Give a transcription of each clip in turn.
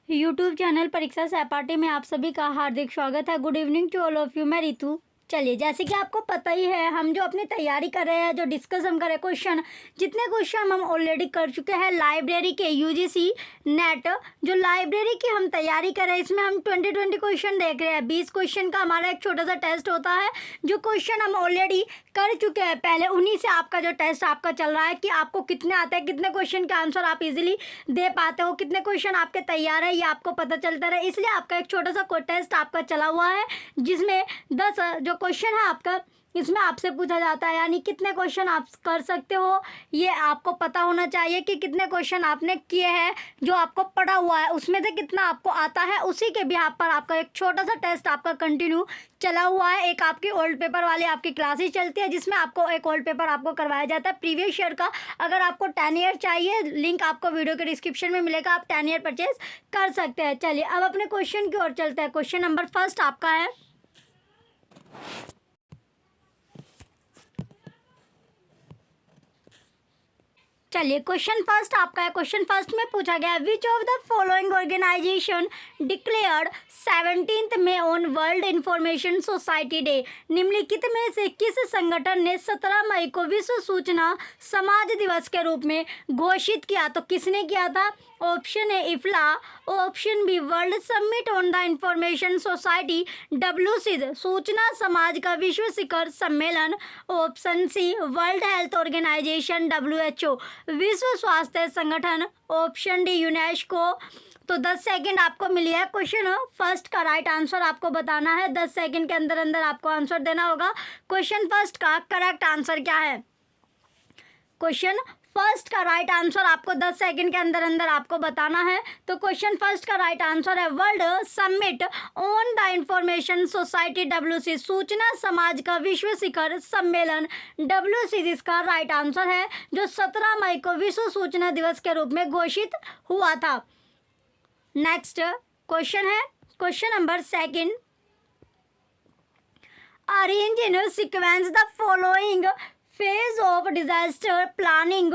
YouTube channel परीक्षा सहपाठी में आप सभी का हार्दिक स्वागत है। Good evening to all of you. मैं रितु। चलिए, जैसे कि आपको पता ही है, हम जो अपनी तैयारी कर रहे हैं, जो डिस्कस हम कर रहे हैं, क्वेश्चन जितने क्वेश्चन हम ऑलरेडी कर चुके हैं लाइब्रेरी के यूजीसी नेट, जो लाइब्रेरी की हम तैयारी कर रहे हैं, इसमें हम 20 क्वेश्चन देख रहे हैं। 20 क्वेश्चन का हमारा एक छोटा सा टेस्ट होता है। जो क्वेश्चन हम ऑलरेडी कर चुके हैं पहले, उन्हीं से आपका जो टेस्ट आपका चल रहा है कि आपको कितने आते हैं, कितने क्वेश्चन के आंसर आप इजीली दे पाते हो, कितने क्वेश्चन आपके तैयार है, ये आपको पता चलता रहे। इसलिए आपका एक छोटा सा टेस्ट आपका चला हुआ है, जिसमें 10 जो क्वेश्चन है आपका, इसमें आपसे पूछा जाता है, यानी कितने क्वेश्चन आप कर सकते हो, ये आपको पता होना चाहिए कि कितने क्वेश्चन आपने किए हैं, जो आपको पढ़ा हुआ है उसमें से कितना आपको आता है। उसी के बिहाफ पर आपका एक छोटा सा टेस्ट आपका कंटिन्यू चला हुआ है। एक आपकी ओल्ड पेपर वाली आपकी क्लासेस चलती है, जिसमें आपको एक ओल्ड पेपर आपको करवाया जाता है प्रीवियस ईयर का। अगर आपको 10 ईयर चाहिए, लिंक आपको वीडियो के डिस्क्रिप्शन में मिलेगा, आप 10 ईयर परचेज कर सकते हैं। चलिए, अब अपने क्वेश्चन की ओर चलते हैं। क्वेश्चन नंबर फर्स्ट आपका है, चलिए क्वेश्चन फर्स्ट आपका है। क्वेश्चन फर्स्ट में पूछा गया है, which of the following organisation declared 17 May on World Information Society Day. निम्नलिखित में से किस संगठन ने 17 मई को विश्व सूचना समाज दिवस के रूप में घोषित किया? तो किसने किया था? Option A IFLA, option B World Summit on the Information Society WCID, सूचना समाज का विश्व शिखर सम्मेलन, option C World Health Organization WHO, विश्व स्वास्थ्य संगठन, ऑप्शन डी यूनेस्को। तो 10 सेकंड आपको मिली है। क्वेश्चन फर्स्ट का राइट आंसर आपको बताना है। 10 सेकंड के अंदर अंदर आपको आंसर देना होगा। क्वेश्चन फर्स्ट का करेक्ट आंसर क्या है? क्वेश्चन फर्स्ट का राइट आंसर आपको 10 सेकंड के अंदर अंदर आपको बताना है। तो क्वेश्चन फर्स्ट का राइट आंसर है world Summit on the Information Society WCID, सूचना समाज का विश्व शिखर सम्मेलन WCID इसका राइट आंसर है, जो 17 मई को विश्व सूचना दिवस के रूप में घोषित हुआ था। नेक्स्ट क्वेश्चन है question number second, arrange in sequence the following phase of disaster planning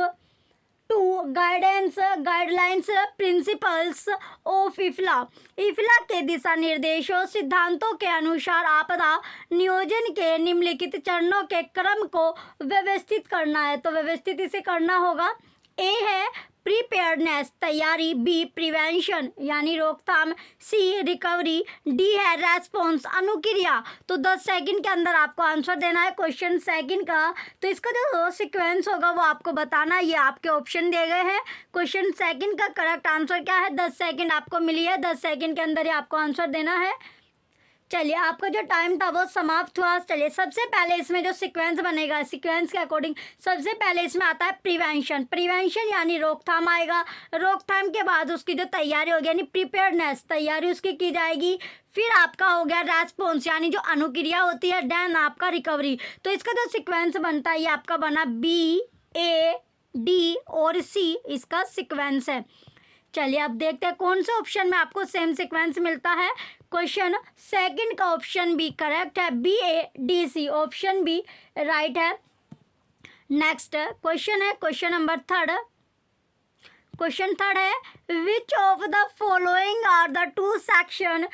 to guidelines principles of IFLA. IFLA के दिशा निर्देशों सिद्धांतों के अनुसार आपदा नियोजन के निम्नलिखित चरणों के क्रम को व्यवस्थित करना है। तो व्यवस्थित इसे करना होगा। ए है प्रीपेयर्डनेस तैयारी, बी प्रिवेंशन यानी रोकथाम, सी रिकवरी, डी है रेस्पॉन्स अनुक्रिया। तो 10 सेकंड के अंदर आपको आंसर देना है क्वेश्चन सेकंड का। तो इसका जो सीक्वेंस होगा वो आपको बताना, ये आपके ऑप्शन दिए गए हैं। क्वेश्चन सेकंड का करेक्ट आंसर क्या है? 10 सेकंड आपको मिली है। 10 सेकंड के अंदर ही आपको आंसर देना है। चलिए, आपका जो टाइम था वो समाप्त हुआ। चलिए, सबसे पहले इसमें जो सीक्वेंस बनेगा, सीक्वेंस के अकॉर्डिंग सबसे पहले इसमें आता है प्रिवेंशन। प्रिवेंशन यानी रोकथाम आएगा। रोकथाम के बाद उसकी जो तैयारी होगी यानी प्रिपेयर्डनेस, तैयारी उसकी की जाएगी। फिर आपका हो गया रेस्पॉन्स यानी जो अनुक्रिया होती है, देन आपका रिकवरी। तो इसका जो सीक्वेंस बनता है ये आपका बना BAD और C इसका सीक्वेंस है। चलिए, अब देखते हैं कौन से ऑप्शन में आपको सेम सीक्वेंस मिलता है। क्वेश्चन सेकंड का ऑप्शन बी करेक्ट है, BADC ऑप्शन बी राइट है। नेक्स्ट क्वेश्चन है question number third. Question third है, which of the following are the two section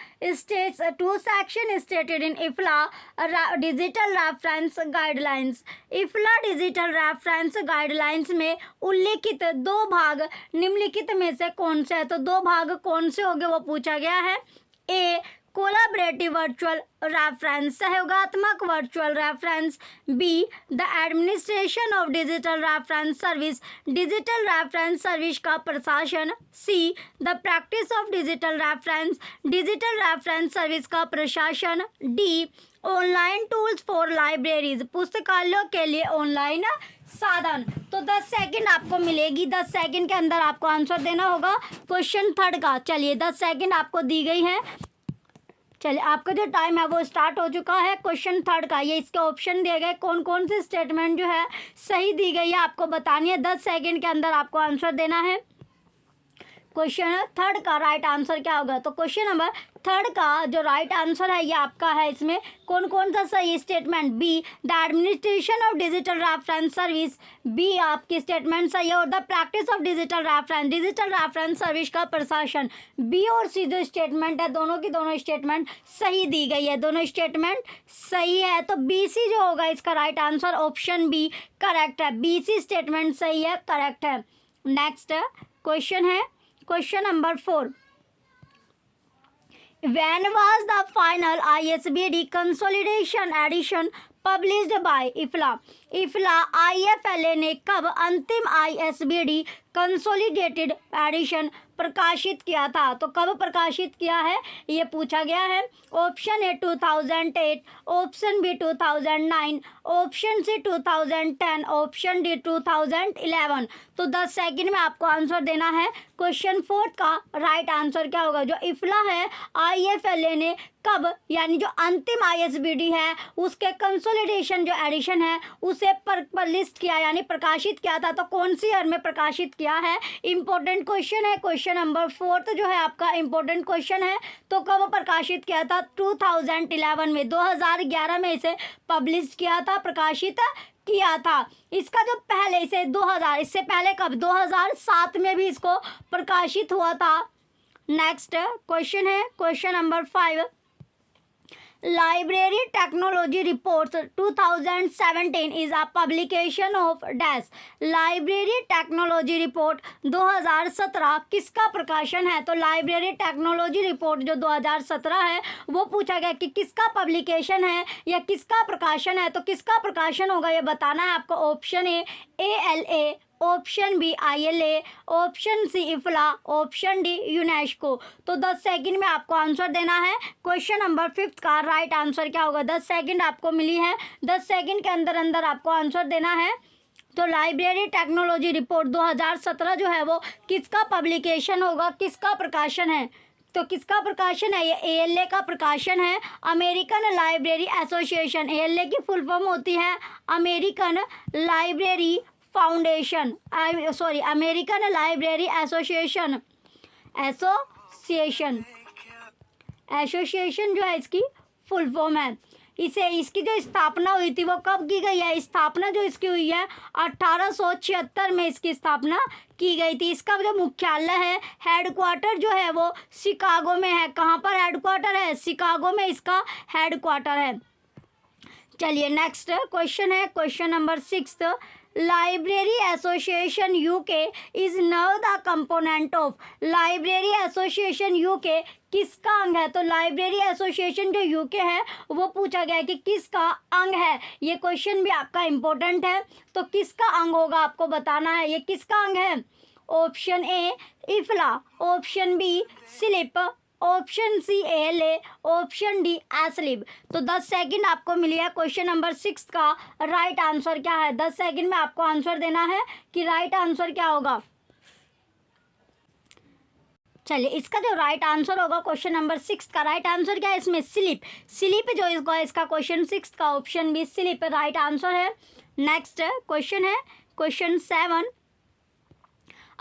stated in IFLA digital reference guidelines. IFLA digital reference guidelines में उल्लिखित 2 भाग निम्नलिखित में से कौन से है? तो 2 भाग कौन से होंगे वो पूछा गया है। ए कोलाबरेटिव वर्चुअल रेफरेंस, सहयोगात्मक virtual reference, B the administration of digital reference service, digital reference service का प्रशासन, see the practice of digital reference service का प्रशासन, D online tools for libraries, पुस्तकालयों के लिए ऑनलाइन साधन। तो 10 सेकंड आपको मिलेगी। 10 सेकंड के अंदर आपको आंसर देना होगा क्वेश्चन थर्ड का। चलिए, 10 सेकंड आपको दी गई है। चलिए, आपका जो टाइम है वो स्टार्ट हो चुका है क्वेश्चन थर्ड का। ये इसके ऑप्शन दिए गए, कौन कौन से स्टेटमेंट जो है सही दी गई है आपको बतानी है। 10 सेकंड के अंदर आपको आंसर देना है। क्वेश्चन थर्ड का राइट आंसर क्या होगा? तो क्वेश्चन नंबर थर्ड का जो राइट आंसर है ये आपका है, इसमें कौन कौन सा सही statement? B, the administration of digital reference service, B आपकी स्टेटमेंट सही है। और the practice of digital reference service का प्रशासन, बी और सी जो स्टेटमेंट है दोनों की दोनों स्टेटमेंट सही दी गई है, दोनों स्टेटमेंट सही है। तो बी सी जो होगा इसका right answer option B correct है, बी सी स्टेटमेंट सही है, करेक्ट है। नेक्स्ट क्वेश्चन है question number 4, when was the final ISBD consolidation edition published by IFLA? IFLA IFLA ने कब अंतिम ISBD कंसोलिडेटेड एडिशन प्रकाशित किया था? तो कब प्रकाशित किया है ये पूछा गया है। Option A 2008, option B 2009, option C 2010, option D 2011। तो 10 सेकंड में आपको आंसर देना है। क्वेश्चन 4 का राइट आंसर क्या होगा? जो इफ्ला है IFLA ने कब, यानी जो अंतिम ISBD है उसके कंसोलिडेशन जो एडिशन है उसे लिस्ट किया यानी प्रकाशित किया था। तो कौन सी ईयर में प्रकाशित किया है? इंपॉर्टेंट क्वेश्चन है। क्वेश्चन नंबर 4 जो है आपका इंपॉर्टेंट क्वेश्चन है। तो कब प्रकाशित किया था? 2011 में, 2011 में इसे पब्लिश किया था, प्रकाशित किया था। इसका जो पहले इसे 2000, इससे पहले कब? 2007 में भी इसको प्रकाशित हुआ था। नेक्स्ट क्वेश्चन है question number 5, library technology reports 2017 is a publication of dash. Library technology report 2017 किसका प्रकाशन है? तो लाइब्रेरी टेक्नोलॉजी रिपोर्ट जो 2017 है वो पूछा गया कि किसका पब्लिकेशन है या किसका प्रकाशन है। तो किसका प्रकाशन होगा ये बताना है आपको। Option A ALA, option B ILA, option C IFLA, option D UNESCO. तो 10 सेकंड में आपको आंसर देना है। क्वेश्चन नंबर 5 का राइट आंसर क्या होगा? 10 सेकंड आपको मिली है, 10 सेकंड के अंदर अंदर आपको आंसर देना है। तो लाइब्रेरी टेक्नोलॉजी रिपोर्ट 2017 जो है वो किसका पब्लिकेशन होगा, किसका प्रकाशन है? तो किसका प्रकाशन है? ये ALA का प्रकाशन है, अमेरिकन लाइब्रेरी एसोसिएशन। ALA की फुल फॉर्म होती है American library foundation, American Library association. Association जो है इसकी फुल फॉर्म है। इसकी जो स्थापना हुई थी वो कब की गई है? स्थापना जो इसकी हुई है 1876 में इसकी स्थापना की गई थी। इसका जो मुख्यालय है, हेडक्वार्टर जो है वो शिकागो में है। कहाँ पर हेडक्वार्टर है? शिकागो में इसका हेडक्वार्टर है। चलिए नेक्स्ट क्वेश्चन है question number 6, library association UK is now the component of. Library association UK किसका अंग है? तो लाइब्रेरी एसोसिएशन जो UK है वो पूछा गया है कि किसका अंग है। ये क्वेश्चन भी आपका इम्पोर्टेंट है। तो किसका अंग होगा आपको बताना है, ये किसका अंग है? Option A IFLA, option B SLIP, option C ALA, option D ASLIB. तो 10 सेकंड आपको मिली है। क्वेश्चन नंबर 6 का राइट आंसर क्या है? 10 सेकंड में आपको आंसर देना है कि राइट आंसर क्या होगा। चलिए इसका जो राइट आंसर होगा क्वेश्चन नंबर 6 का राइट आंसर क्या है? इसमें स्लिप जो इसका क्वेश्चन 6 का option B slip right answer है। नेक्स्ट क्वेश्चन है question 7,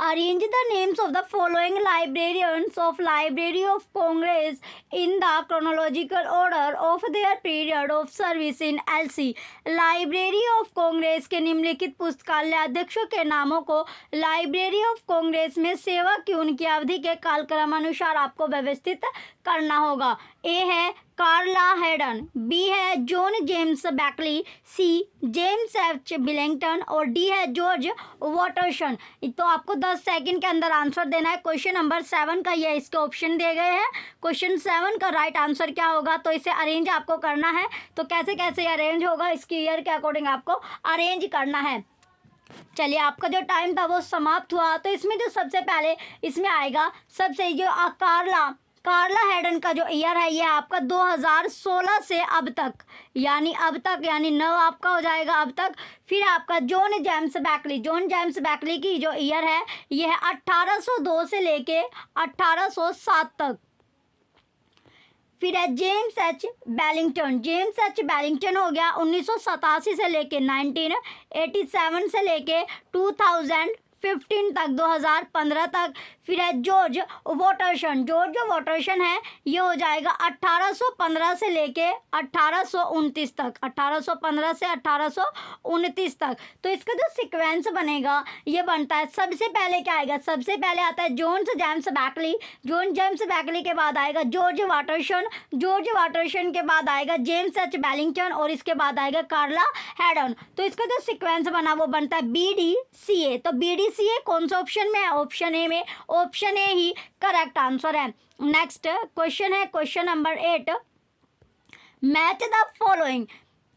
arrange the names of the following librarians of Library of Congress in the chronological order of their period of service in LC। Library of Congress के निम्नलिखित पुस्तकालय अध्यक्षों के नामों को library of Congress में सेवा की उनकी अवधि के कालक्रमानुसार आपको व्यवस्थित करना होगा। ए है कार्ला हेडन, बी है John James Beckley, C James H Billington और डी है जॉर्ज वाटरसन। तो आपको 10 सेकंड के अंदर आंसर देना है। क्वेश्चन नंबर 7 का ये इसके ऑप्शन दिए गए हैं। क्वेश्चन 7 का राइट आंसर क्या होगा? तो इसे अरेंज आपको करना है। तो कैसे कैसे अरेंज होगा, इसकी ईयर के अकॉर्डिंग आपको अरेंज करना है। चलिए आपका जो टाइम था वो समाप्त हुआ। तो इसमें जो सबसे पहले इसमें आएगा सबसे जो कार्ला हेडन का जो ईयर है ये आपका 2016 से अब तक, यानी 9 आपका हो जाएगा अब तक। फिर आपका जॉन जेम्स बैकली की जो ईयर है ये है 1802 से लेके 1807 तक। फिर है जेम्स H बेलिंगटन हो गया 1987 से लेके 1987 से लेके 2000 15 तक, 2015 तक। फिर है जॉर्ज वॉटरसन। जॉर्ज वॉटरसन है ये हो जाएगा 1815 से लेके 1829 तक, 1815 से 1829 तक। तो इसका जो सीक्वेंस बनेगा ये बनता है, सबसे पहले क्या आएगा, सबसे पहले आता है John James Backley. John James Backley के बाद आएगा जॉर्ज वॉटरसन। जॉर्ज वॉटरसन के बाद आएगा जेम्स एच बेलिंगटन और इसके बाद आएगा कार्ला हैडन। तो इसका जो सीक्वेंस बना वो बनता है BDCA। तो BDCA कौन सा ऑप्शन में है, ऑप्शन ए में, ऑप्शन ए ही करेक्ट आंसर है। नेक्स्ट क्वेश्चन है question number 8। Match the following,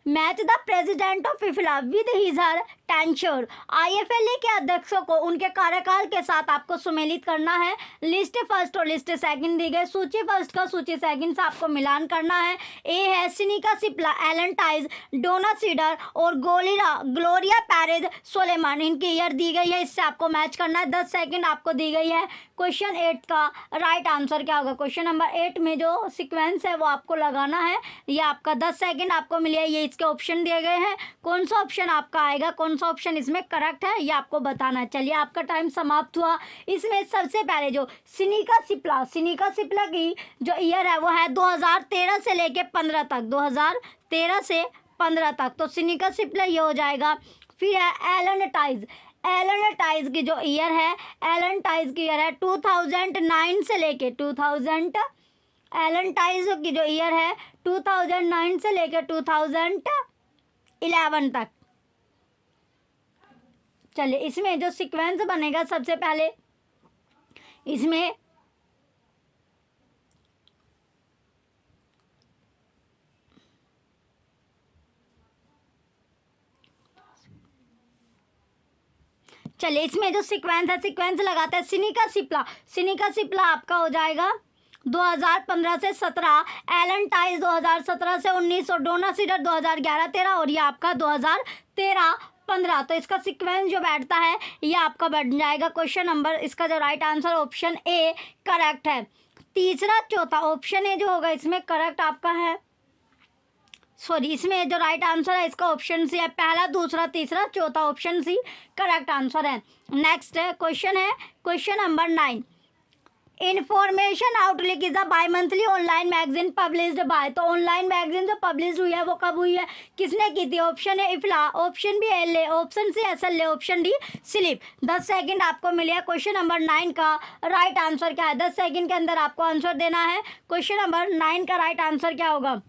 match the president of FIFA with his her tenure. IFLA के अध्यक्षों को उनके कार्यकाल के साथ आपको सुमेलित करना है। लिस्ट फर्स्ट और लिस्ट सेकंड दी गई, सूची फर्स्ट का सूची सेकंड से आपको मिलान करना है। ए है सिनिका सिप्ला, एलन टाइज, डोना सीडर और ग्लोरिया पैरेज सोलेमान, इनकी ईयर दी गई है, इससे आपको मैच करना है। 10 सेकंड आपको दी गई है। क्वेश्चन 8 का राइट आंसर क्या होगा, क्वेश्चन नंबर 8 में जो सिक्वेंस है वो आपको लगाना है। ये आपका 10 सेकंड आपको मिले, ये इसके ऑप्शन दिए गए हैं, कौन सा ऑप्शन आपका आएगा, कौन सा ऑप्शन इसमें करेक्ट है, ये आपको बताना है। चलिए आपका टाइम समाप्त हुआ। इसमें सबसे पहले जो सिनिका सिप्ला की जो ईयर है वो है 2013 से लेके 15 तक, 2013 से 15 तक। तो सिनिका सिप्ला ये हो जाएगा। फिर है एलन टाइज की जो ईयर है, एलन टाइज की ईयर है 2009 से लेके 2000, एलन टाइज की जो ईयर है 2009 से लेके 2011 तक। चलिए इसमें जो सीक्वेंस बनेगा सबसे पहले इसमें जो सीक्वेंस है, सीक्वेंस लगाते हैं। सिनिका सिप्ला आपका हो जाएगा 2015 से 17, एलन टाइज 2017 से 19 और डोना सीडर 2011-13 और ये आपका 2013-15। तो इसका सीक्वेंस जो बैठता है ये आपका बैठ जाएगा। क्वेश्चन नंबर इसका जो right answer option A correct है। तीसरा चौथा ऑप्शन ए जो होगा इसमें करेक्ट आपका है, सॉरी इसमें जो राइट आंसर है इसका ऑप्शन सी है। पहला दूसरा तीसरा चौथा ऑप्शन सी करेक्ट आंसर है। नेक्स्ट क्वेश्चन है question number 9। Information outlook is a bimonthly online magazine published by. तो ऑनलाइन मैगजीन जो पब्लिश हुई है वो कब हुई है, किसने की थी, option A IFLA, option B LA, option C SLA, option D SLIP. 10 second आपको मिले। क्वेश्चन नंबर 9 का राइट आंसर क्या है, 10 सेकंड के अंदर आपको आंसर देना है। क्वेश्चन नंबर 9 का राइट आंसर क्या होगा।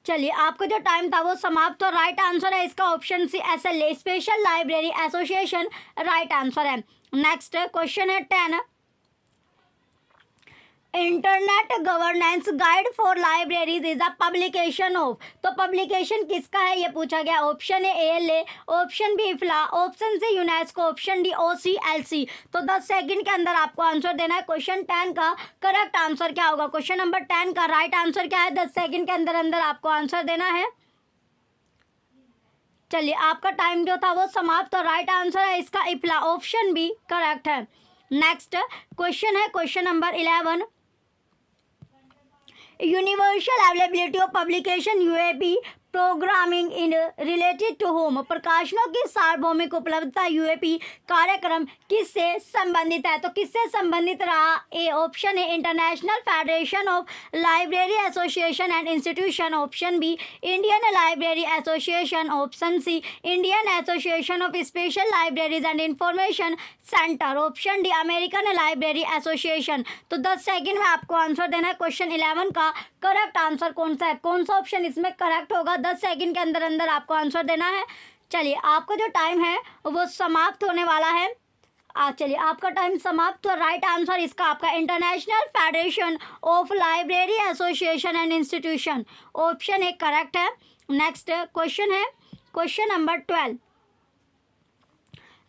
चलिए आपका जो टाइम था वो समाप्त। तो राइट आंसर है इसका option C SLA, special library association right answer है। नेक्स्ट क्वेश्चन है 10। Internet governance guide for libraries is a publication of. तो पब्लिकेशन किसका है ये पूछा गया। Option A ALA, option B IFLA, option C UNESCO, option D OCLC। तो 10 second के अंदर आपको आंसर देना है। क्वेश्चन 10 का करेक्ट आंसर क्या होगा, क्वेश्चन नंबर 10 का राइट आंसर क्या है, 10 सेकंड के अंदर अंदर आपको आंसर देना है। चलिए आपका टाइम जो था वो समाप्त। तो राइट आंसर है इसका इफ्ला, ऑप्शन बी करेक्ट है। नेक्स्ट क्वेश्चन है question number 11। Universal availability of publication UAP programming in related to home. प्रकाशनों की सार्वभौमिक उपलब्धता UAP कार्यक्रम किससे संबंधित है। तो किससे संबंधित रहा, A option A International Federation of Library Association and Institution, option B Indian library Association, option C Indian Association of Special Libraries and Information Centre, option D American Library Association. तो 10 second में आपको answer देना है। Question 11 का correct answer कौन सा है, कौन सा ऑप्शन इसमें करेक्ट होगा, 10 सेकंड के अंदर अंदर आपको आंसर देना है। चलिए आपका जो टाइम है वो समाप्त होने वाला है। चलिए आपका टाइम समाप्त। तो राइट आंसर इसका आपका International Federation of Library Association and Institution, option A correct है। नेक्स्ट क्वेश्चन है question number 12।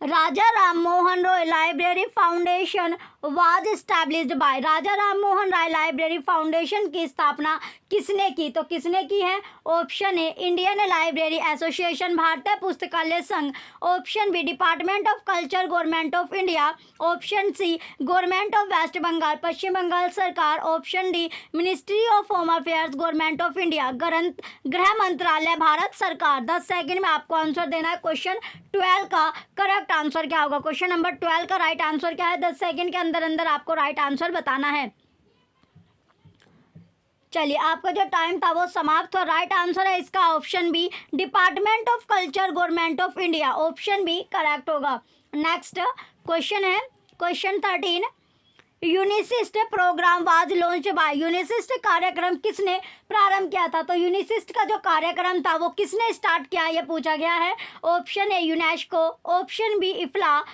Raja Ram Mohan Roy library foundation was established by. Raja Ram Mohan Roy library foundation की स्थापना किसने की, तो किसने की है? Option A Indian library association, भारतीय पुस्तकालय संघ। Option B department of culture, government of India. Option C government of West Bengal, Paschim Bangal सरकार। Option D ministry of home affairs, government of India, गृह मंत्रालय, भारत सरकार। 10 सेकंड में आपको आंसर देना है। क्वेश्चन 12 का करेक्ट आंसर क्या होगा? क्वेश्चन नंबर 12 का राइट आंसर क्या है? 10 सेकंड के अंदर अंदर आपको राइट आंसर बताना है। चलिए, आपका जो टाइम था वो समाप्त हो। राइट आंसर है इसका option B department of culture, government of India. Option B correct होगा। नेक्स्ट क्वेश्चन है question 13। UNISIST program was launch by, UNISIST कार्यक्रम किसने प्रारंभ किया था? तो यूनिसिस्ट का जो कार्यक्रम था वो किसने स्टार्ट किया, ये पूछा गया है। Option A UNESCO, option B IFLA,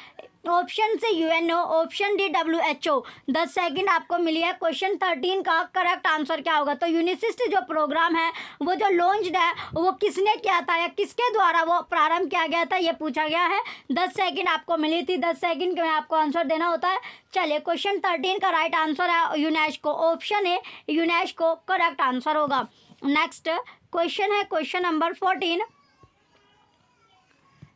option C UNO, option D WHO। 10 second आपको मिली है। क्वेश्चन 13 का करेक्ट आंसर क्या होगा? तो यूनिसिस्ट जो प्रोग्राम है वो जो लॉन्च्ड है वो किसने किया था या किसके द्वारा वो प्रारंभ किया गया था, ये पूछा गया है। 10 सेकंड आपको मिली थी। 10 सेकंड में आपको आंसर देना होता है। चलिए, क्वेश्चन 13 का राइट आंसर है UNESCO. Option A UNESCO correct answer होगा। नेक्स्ट क्वेश्चन है question number 14।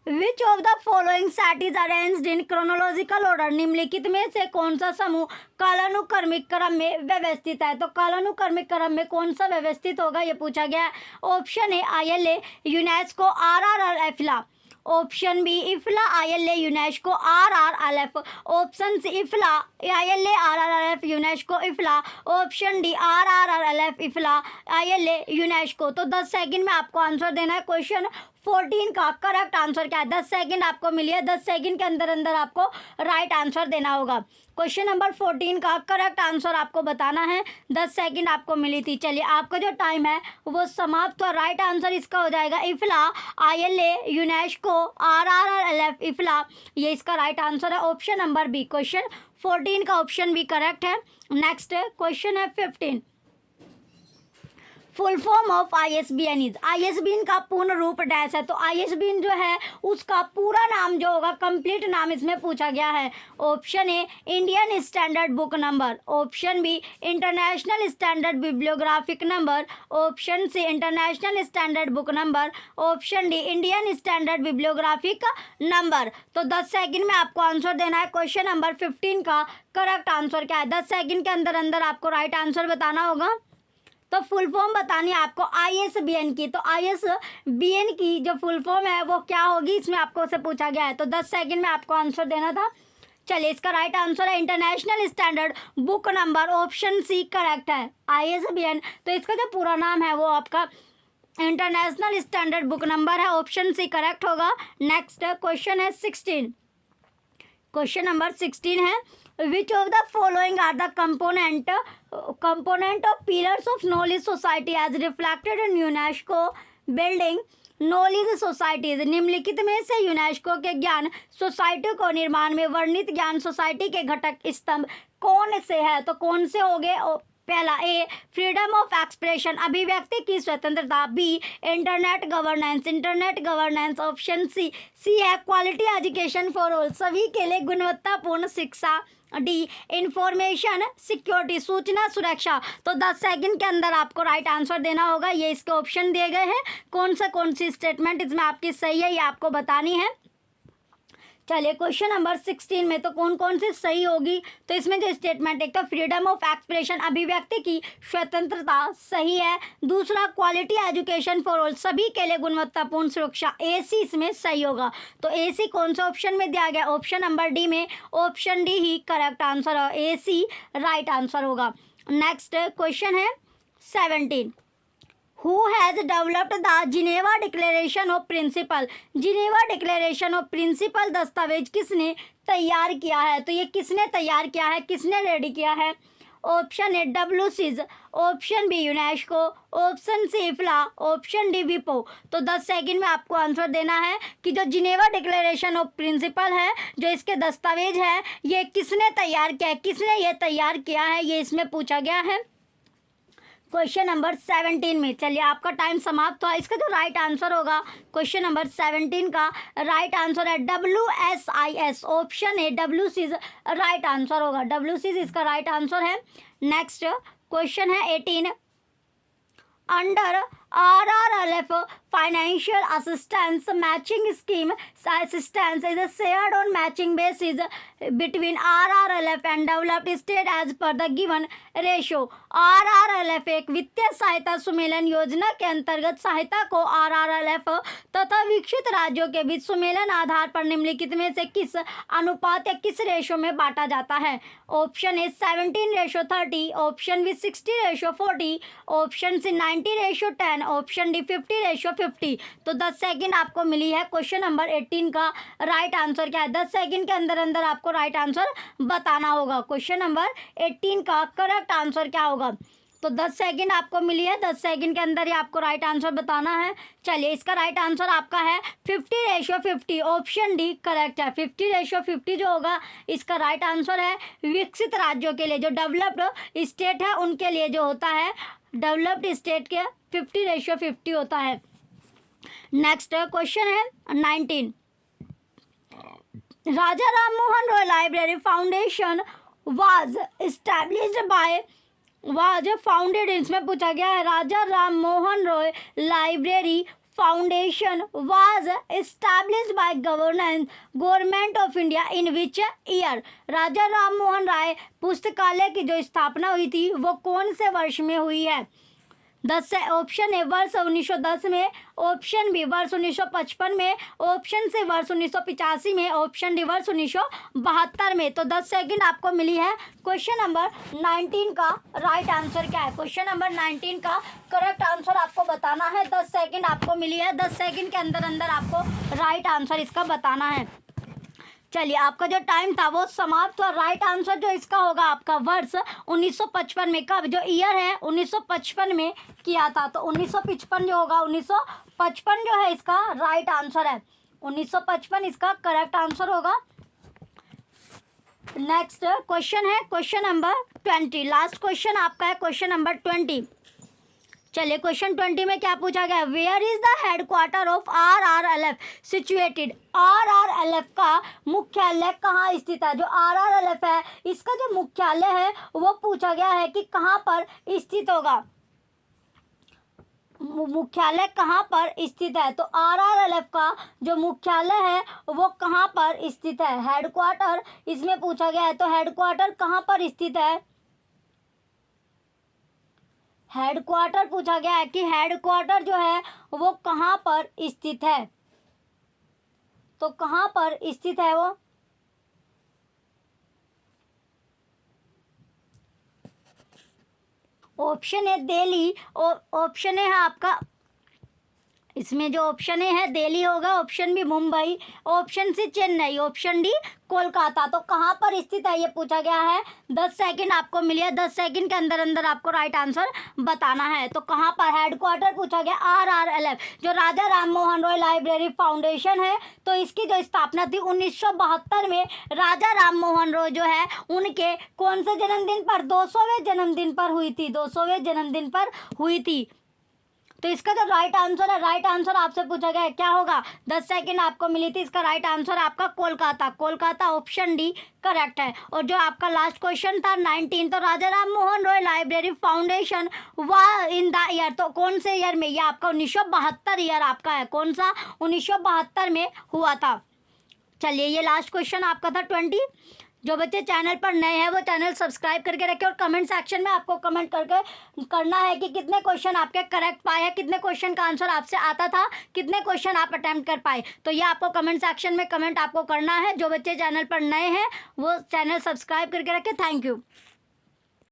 Which of the following set is arranged in chronological order, निम्नलिखित में से कौन सा समूह कालानुक्रमिक क्रम में व्यवस्थित है? तो कालानुक्रमिक क्रम में कौन सा व्यवस्थित होगा, ये पूछा गया है। Option A ILA, UNESCO, RRR, IFLA. Option B IFLA, ILA, UNESCO, RRLF। Option C IFLA, ILA, RRLF, UNESCO, IFLA. Option D RRLF, IFLA, ILA, UNESCO. तो 10 सेकंड में आपको आंसर देना है। क्वेश्चन 14 का करेक्ट आंसर क्या है? 10 सेकंड आपको मिली है। 10 सेकंड के अंदर अंदर आपको राइट आंसर देना होगा। क्वेश्चन नंबर 14 का करेक्ट आंसर आपको बताना है। 10 सेकंड आपको मिली थी। चलिए, आपका जो टाइम है वो समाप्त हो। राइट आंसर इसका हो जाएगा इफ्ला, ILA, यूनेस्को, RRLF, इफ्ला। ये इसका राइट आंसर है। ऑप्शन नंबर बी, क्वेश्चन 14 का ऑप्शन बी करेक्ट है। नेक्स्ट क्वेश्चन है 15। Full form of ISBN is, ISBN का पूर्ण रूप डैश है। तो ISBN जो है उसका पूरा नाम जो होगा, कंप्लीट नाम इसमें पूछा गया है। Option A Indian standard book number, option B international standard bibliographic number, option C international standard book number, option D Indian standard bibliographic number. तो 10 सेकंड में आपको आंसर देना है। क्वेश्चन नंबर 15 का करेक्ट आंसर क्या है? 10 सेकंड के अंदर अंदर आपको राइट आंसर बताना होगा। तो फुल फॉर्म बतानी है आपको ISBN की। तो ISBN की जो फुल फॉर्म है वो क्या होगी, इसमें आपको से पूछा गया है। तो 10 सेकंड में आपको आंसर देना था। चलिए, इसका राइट आंसर है international standard book number. Option C correct है। ISBN तो इसका जो पूरा नाम है वो आपका इंटरनेशनल स्टैंडर्ड बुक नंबर है। ऑप्शन सी करेक्ट होगा। नेक्स्ट क्वेश्चन है 16। क्वेश्चन नंबर 16 है which of the following are the component of pillars of knowledge society as reflected in UNESCO building knowledge societies, निम्नलिखित में से यूनेस्को के ज्ञान society को निर्माण में वर्णित ज्ञान सोसाइटी के घटक स्तंभ कौन से है? तो कौन से हो गए? पहला ए फ्रीडम ऑफ एक्सप्रेशन, अभिव्यक्ति की स्वतंत्रता। B internet governance. Option C है क्वालिटी एजुकेशन फॉर ऑल, सभी के लिए गुणवत्तापूर्ण शिक्षा। डी इंफॉर्मेशन सिक्योरिटी, सूचना सुरक्षा। तो 10 सेकंड के अंदर आपको राइट आंसर देना होगा। ये इसके ऑप्शन दिए गए हैं। कौन सी स्टेटमेंट इसमें आपकी सही है ये आपको बतानी है। चलिए, क्वेश्चन नंबर 16 में तो कौन कौन सी सही होगी? तो इसमें जो स्टेटमेंट, एक तो फ्रीडम ऑफ एक्सप्रेशन, अभिव्यक्ति की स्वतंत्रता सही है। दूसरा क्वालिटी एजुकेशन फॉर ऑल, सभी के लिए गुणवत्तापूर्ण सुरक्षा, AC इसमें सही होगा। तो AC कौन सा ऑप्शन में दिया गया? ऑप्शन नंबर डी में। ऑप्शन डी ही करेक्ट आंसर है। AC राइट आंसर होगा। नेक्स्ट क्वेश्चन है 17। Who has developed the Geneva Declaration of Principle? Geneva declaration of principle दस्तावेज किसने तैयार किया है? तो ये किसने तैयार किया है, किसने रेडी किया है? Option A WCIS, option B UNESCO, option C IFLA, option D विपो। तो 10 सेकंड में आपको आंसर देना है कि जो जिनेवा डिक्लेरेशन ऑफ प्रिंसिपल है, जो इसके दस्तावेज है, ये किसने तैयार किया है, किसने ये तैयार किया है, ये इसमें पूछा गया है क्वेश्चन नंबर 17 में। चलिए, आपका टाइम समाप्त हुआ। इसका जो राइट आंसर होगा क्वेश्चन नंबर 17 का राइट आंसर है WSIS, option A WCIS right answer होगा। WCIS इसका राइट आंसर है। नेक्स्ट क्वेश्चन है 18। under RRLF financial assistance matching scheme. Assistance is shared on matching basis between RRLF and developed state as per the given ratio. RRLF एक वित्तीय सहायता सुमेलन योजना के अंतर्गत सहायता को RRLF तथा विकसित राज्यों के बीच सुमेलन आधार पर निम्नलिखित में से किस अनुपात या किस रेशो में बांटा जाता है? Option A 17:30, option B 60:40, option C 90:10, option D 50:50. तो 10 सेकंड आपको मिली है. क्वेश्चन नंबर 18 का राइट आंसर क्या है? 10 सेकंड के अंदर अंदर आपको राइट आंसर बताना होगा. क्वेश्चन नंबर 18 का करेक्ट आंसर क्या होगा? तो 10 सेकंड आपको मिली है. 10 सेकंड के अंदर ही आपको राइट आंसर बताना है. चलिए, इसका राइट आंसर आपका है 50:50. ऑप्शन डी करेक्ट है. 50:50 जो होगा इसका राइट आंसर है. विकसित राज्यों के लिए, जो डेवलप्ड स्टेट है उनके लिए जो होता है, डेवलप्ड स्टेट के 50:50 होता है. नेक्स्ट क्वेश्चन है 19. Raja Ram Mohan Roy library foundation was founded. इसमें पूछा गया है Raja Ram Mohan Roy library foundation was established by government of India in which year? Raja Ram Mohan Roy पुस्तकालय की जो स्थापना हुई थी वो कौन से वर्ष में हुई है? 10 से ऑप्शन ए वर्ष 1910 में, ऑप्शन बी वर्ष 1955 में, ऑप्शन सी वर्ष 1985 में, ऑप्शन डी वर्ष 1972 में. तो 10 सेकंड आपको मिली है. क्वेश्चन नंबर 19 का राइट आंसर क्या है? क्वेश्चन नंबर 19 का करेक्ट आंसर आपको बताना है. 10 सेकंड आपको मिली है. 10 सेकंड के अंदर अंदर आपको राइट आंसर इसका बताना है. चलिए, आपका जो टाइम था वो समाप्त हुआ. राइट आंसर जो इसका होगा आपका वर्ष 1955 में. कब? जो ईयर है 1955 में किया था. तो 1955 जो होगा, 1955 जो है इसका राइट आंसर है. 1955 इसका करेक्ट आंसर होगा. नेक्स्ट क्वेश्चन है क्वेश्चन नंबर 20. लास्ट क्वेश्चन आपका है क्वेश्चन नंबर 20. चलिए, क्वेश्चन 20 में क्या पूछा गया? Where is the headquarter of RRLF situated? RRLF का मुख्यालय कहाँ स्थित है? जो RRLF है इसका जो मुख्यालय है वो पूछा गया है कि कहाँ पर स्थित होगा. मुख्यालय कहाँ पर स्थित है? तो RRLF का जो मुख्यालय है वो कहाँ पर स्थित है? हेडक्वार्टर इसमें पूछा गया है. तो हेडक्वार्टर कहाँ पर स्थित है? हेडक्वार्टर पूछा गया है कि हेडक्वार्टर जो है वो कहाँ पर स्थित है. तो कहाँ पर स्थित है वो? ऑप्शन है दिल्ली, ऑप्शन है आपका, इसमें जो ऑप्शन ए है दिल्ली होगा, option B Mumbai, option C Chennai, option D Kolkata. तो कहाँ पर स्थित है ये पूछा गया है. 10 सेकंड आपको मिली है. 10 सेकंड के अंदर अंदर आपको राइट आंसर बताना है. तो कहाँ पर हेडक्वार्टर पूछा गया? RRLF जो राजा राम मोहन रॉय लाइब्रेरी फाउंडेशन है, तो इसकी जो स्थापना थी 1972 में राजा राम मोहन रॉय जो है उनके कौन से जन्मदिन पर? 200वें जन्मदिन पर हुई थी. 200वें जन्मदिन पर हुई थी. तो इसका जो राइट आंसर है, राइट आंसर आपसे पूछा गया है क्या होगा? 10 सेकंड आपको मिली थी. इसका राइट आंसर आपका Kolkata. Kolkata option D correct है. और जो आपका लास्ट क्वेश्चन था 19, तो राजा राम मोहन रॉय लाइब्रेरी फाउंडेशन वाह इन द ईयर, तो कौन से ईयर में? ये आपका 1972 ईयर आपका है. कौन सा? 1972 में हुआ था. चलिए, ये लास्ट क्वेश्चन आपका था 20. जो बच्चे चैनल पर नए हैं वो चैनल सब्सक्राइब करके रखें और कमेंट सेक्शन में आपको कमेंट करके करना है कि कितने क्वेश्चन आपके करेक्ट पाए हैं, कितने क्वेश्चन का आंसर आपसे आता था, कितने क्वेश्चन आप अटेम्प्ट कर पाए. तो ये आपको कमेंट सेक्शन में कमेंट आपको करना है. जो बच्चे चैनल पर नए हैं वो चैनल सब्सक्राइब करके रखें. Thank you.